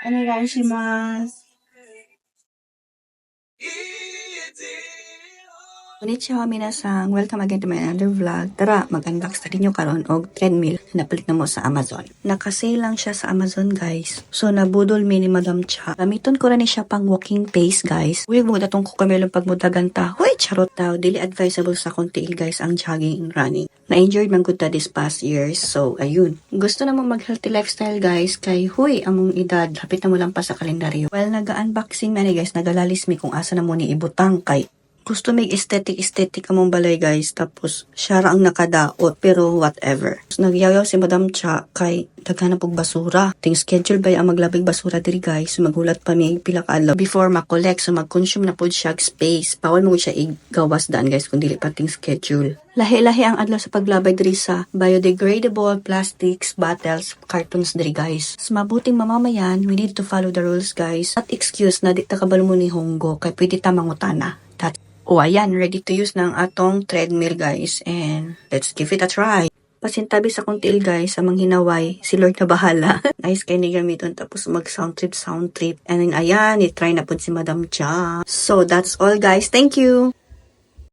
Onegaishimasu. Konnichiwa minasang, welcome again to my another vlog. Tara, mag-unbox na rin nyo karon og treadmill na napalit na mo sa Amazon. Nakasale lang siya sa Amazon, guys. So, nabudol mi ni Madam Cha. Gamiton ko rin siya pang walking pace, guys. Uy, mo datong ko kami lang pagmudagan ta. Hoy, charot daw. Dili advisable sa kontiil, guys, ang jogging and running. Na-injured man gud ta this past years. So, ayun. Gusto na mo mag-healthy lifestyle, guys. Kay, huy, among edad. Hapit na mo lang pa sa kalendaryo. While nag-unboxing man, guys, nagalalis mi kung asa na mo ni ibutang kay gusto may aesthetic among balay, guys. Tapos, siya ra ang nakadaot. Pero, whatever. Nagyayaw si Madam Cha kay daghan pog basura. Ting schedule ba ang maglabig basura diri, guys. So, maghulat pa mi pila ka adlaw before ma-collect. So, mag-consume na pod siya space. Bawal mo siya igawas daan, guys, kung dili pa ting schedule. Lahi-lahi ang adlaw sa paglabay diri sa biodegradable plastics, bottles, cartons diri, guys. So, mabuting mamamayan, we need to follow the rules, guys. Not excuse na di ta kabalo mo ni Honggo kay pwede ta mangutana. O ayan, ready to use ng atong treadmill, guys. And let's give it a try. Pasintabi sa kong tiil, guys, sa manghinaway. Si Lord na bahala. Nice kayo ni gamiton. Tapos mag-sound trip. And then ayan, itry na po si Madam Cha. So that's all, guys. Thank you!